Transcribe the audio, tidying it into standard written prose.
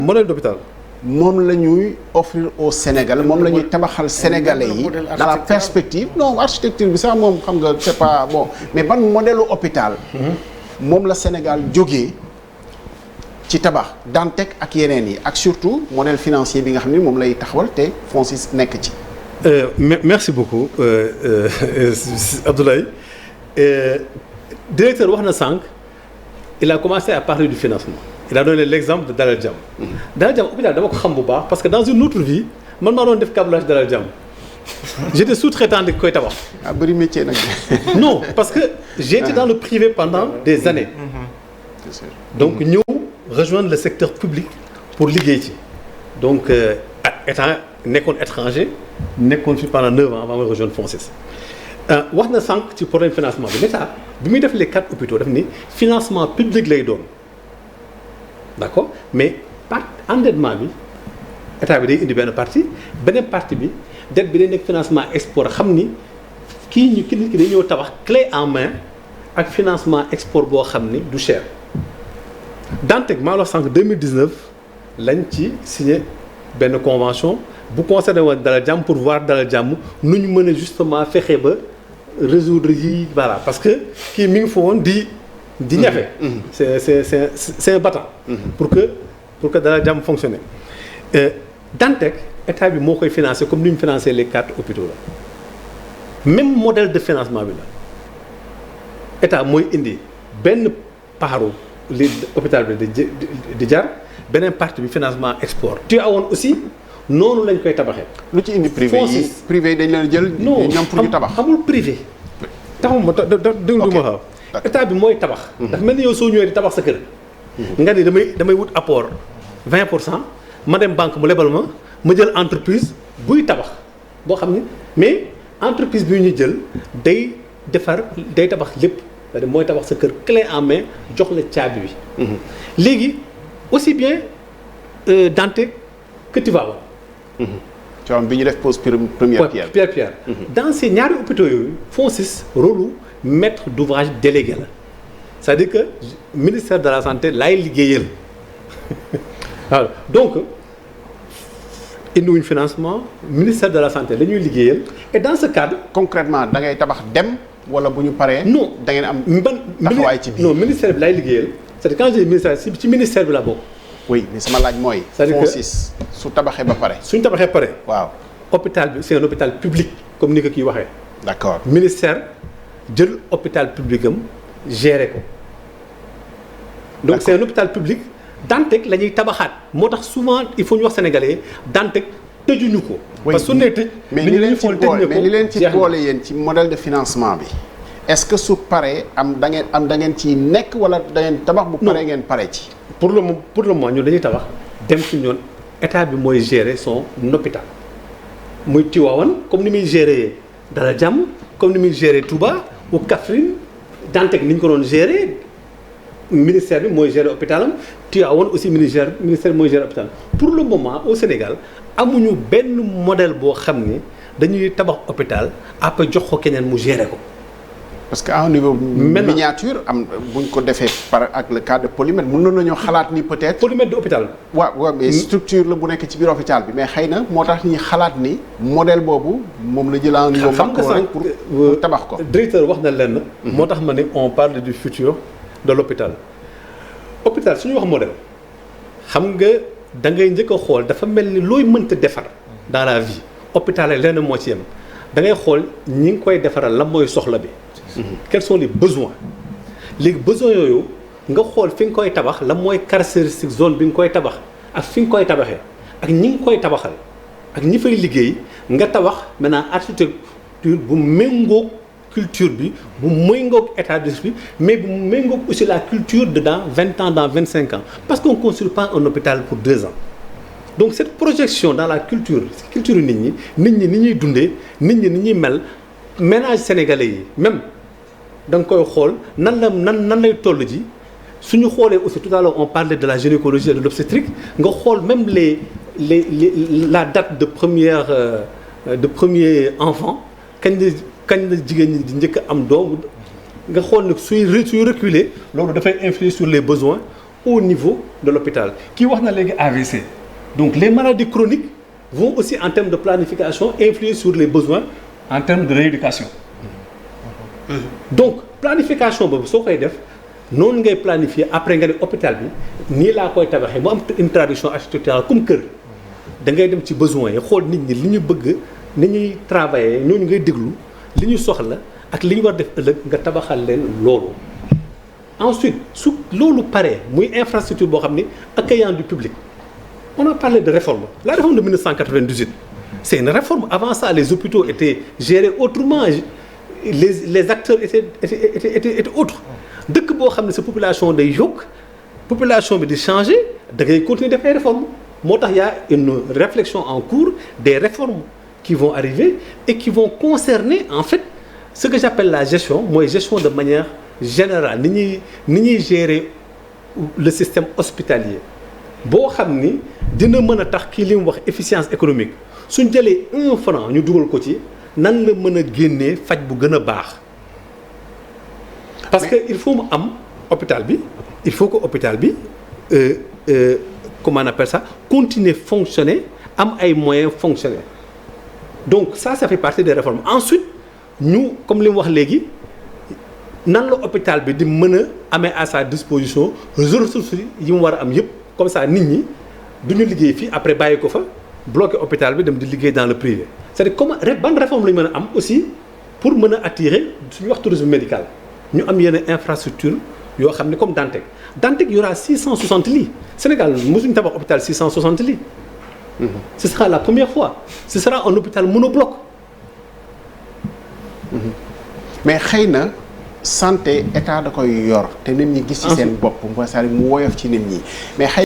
modèle d'hôpital moom la ñuy offrir au Sénégal moom la ñuy tabaxal sénégalais yi dans la perspective non architecture bi sax moom xam nga c'est pas bon mais ban modèle hôpital moom la Sénégal jógee ci tabax Dantec ak yeneen yi ak surtout modèle financier bi nga xam ni moom lay taxawal te FONSIS nekk ci. Merci beaucoup Abdoulaye directeur wax na sànq il a commencé à parler du financement il a donné l'exemple de Dalal Jamm. Dalal Jamm hôpital dama ko xam bu baax parce que dans une autre vie man maa doon def câblage Dalal Jamm j'étais sous-traitant di koy tabax. ah bëri métier nag. non parce que j'ai été dans le privé pendant des années. C'est sûr. donc ñëw rejoindre le secteur public pour liggéey ci donc étant nekkoon étranger nekkoon fi pendant 9 ans avant ma rejoindre FONSIS. wax na sànq ci problème financement bi l'État bi muy def les 4 hôpitaux daf ni financement public lay doon d'accord mais part endettement bi état bi day indi benn partie beneen partie bi dette bi day nekk financement export xam ni kii nit ki day ñëw tabax clé en main ak financement export boo xam ni du cher Dantec maa la wax sànq 2019 lañ ci signé benn convention bu concerné woon Dalal Jamm pour voir Dalal Jamm nu ñu mën a justement fexe ba résoudre yi voilà parce que kii mi ngi fa woon di ñafe c'est un battant pour que Dalal Jamm fonctionne Dantec état bi moo koy financé comme ni ñu financé les 4 hôpitaux la même modèle de financement bi la état mooy indi benn paaru li hôpital bi di jar beneen partie bi financement export tu awoon aussi noonu lañ koy tabaxee. lu ci indi privé yi privé yi dañ leen jël. ñoom pour ñu tabax amul privé. taxaw ma déglu ma xaw état bi mooy tabax. dafa mel ni yow soo ñëwee di tabax sa kër. nga ni damay wut apport 20% ma dem banque mu lebal ma jël entreprise buy tabax boo xam ni mais entreprise bi ñu jël day tabax lépp c'est-à-dire mooy tabax sa kër clé en main jox la caabi bi. léegi aussi bien Dantec que Tivaouane. tu vois bi ñu def pose première pierre. dans ces ñaari hôpitaux yooyu FONSIS rôle maître d'ouvrage délégué la c'est-à-dire que ministère de la santé laay liggéeyal waaw donc indiwuñ financement ministère de la santé la ñuy liggéeyal et dans ce cadre. concrètement da ngay tabax dem wala bu ñu paree. non da ngeen am taxawaay ci biir non ministère bi laay liggéeyal c'est-à-dire quand j'ai ministère ci ministère bi la bokk. oui mais sama laaj mooy. c'est-à-dire FONSIS su tabaxee ba pare. suñ tabaxee pare. waaw hôpital bi c'est un hôpital public comme ni ko kii waxee. d'accord ministère jël hôpital public am gérer ko. donc c'est un hôpital public Dantec la ñuy tabaxaat moo tax souvent il faut ñu wax sénégalais Dantec tëjuñu ko. parce que su nee tëj. mais li leen ci boole mais li leen ci boole yéen ci modèle de financement bi. est-ce que su paree da ngeen ciy nekk wala da ngeen tabax bu paree ngeen pare ci. pour le moment ñun dañuy tabax dem ci ñoon état bi mooy gérer son hôpital muy Tivaouane comme ni muy gérer Dalal Jamm comme ni muy gérer Touba ou Kaffrine Dantec ni ñu ko doon gérer ministère bi mooy gérer hôpitalam Tivaouane aussi ministère mooy gérer hôpital pour le moment au Sénégal amuñu benn modèle boo xam ne dañuy tabax hôpital après jox ko keneen mu gérer ko. parce que à un niveau miniature buñ ko defee par ak le cas de Polymètre mën nañoo xalaat ni peut-être. Polymètre de hôpital. waaw mais structure la bu nekk ci biir hôpital bi mais xëy na moo tax ñi xalaat ni modèle boobu moom la jël à un niveau macro rek pour tabax ko. directeur wax na lenn. moo tax ma ne on parle du futur de l'hôpital. hôpital su ñu wax modèle xam nga da ngay njëkk a xool dafa mel ni looy mënta defar dans la vie hôpital yi lenn moo ci yem da ngay xool ñi ngi koy defaral lan mooy soxla bi. quels sont les besoins léegi besoins yooyu nga xool fi nga koy tabax la mooy caractéristique zone bi nga koy tabax ak fi nga koy tabaxee ak ñi ngi koy tabaxal ak ñi fay liggéey nga tabax maintenant architecture bu méngoog culture bi bu méngoog état d'esprit mais bu méngoog aussi la culture de dans 20 ans dans 25 ans parce qu'on ne construit pas un hôpital pour 2 ans donc cette projection dans la culture nit ñi ni ñuy dundee nit ñi ni ñuy mel ménage sénégalais yi même da nga koy xool nan lay toll ji suñu xoolee aussi tout à l'heure on parlait de la gynécologie et de l'obstétrique nga xool même la date de premier enfant kañ la jigéen ñi di njëkk am doom nga xool ne suy reculer loolu dafay influer sur les besoins au niveau de l'hôpital kii wax na léegi AVC donc les maladies chroniques vont aussi en termes de planification influer sur les besoins en termes de rééducation donc planification boobu soo koy def noonu ngay planifier après nga ne hôpital bi nii laa koy tabaxee mu am une traduction architecturale comme kër da ngay dem ci besoins yi xool nit ñi li ñu bëgg ni ñuy travailler ñooñu ngay déglu li ñu soxla ak li ñu war def ëllëg nga tabaxal leen loolu ensuite su loolu paree muy infrastructure boo xam ni accueillant du public on a parlé de réforme la réforme de 1998 c'est une réforme avant ça les hôpitaux étaient gérés autrement les acteurs étaient autres dëkk boo xam ne sa population day yokk population bi di changer da ngay continuer def ay réformes moo tax y a une réflexion en cours des réformes qui vont arriver et qui vont concerner en fait ce que j'appelle la gestion mooy gestion de manière générale ni ñuy gérer le système hospitalier boo xam ni dina mën a tax kii li mu wax efficience économique suñ jëlee 1 franc ñu dugal ko ci nan la mën a génnee faj bu gën a baax parce que il faut mu am hôpital bi il faut que hôpital bi comment on appelle ça continuer fonctionner am ay moyens fonctionner donc ça fait partie des réformes ensuite ñu comme li mu wax léegi nan la hôpital bi di mën a amee à sa disposition ressources yi mu war a am yëpp comme ça nit ñi du ñu liggéey fii après bàyyi ko fa bloqué hôpital bi dem di liggéey dans le privé c'est-à-dire comment ban réforme la ñu mën a am aussi pour mën a attirer suñu wax tourisme médical ñu am yenn infrastructure yoo xam ne comme Dantec y aura 660 lits Sénégal mosuñu tabax hôpital 660 lits ce sera la première fois ce sera un hôpital monobloc mais xëy na santé état da koy yor te nit ñi gis ci seen bopp mu woyof ci nit ñi mais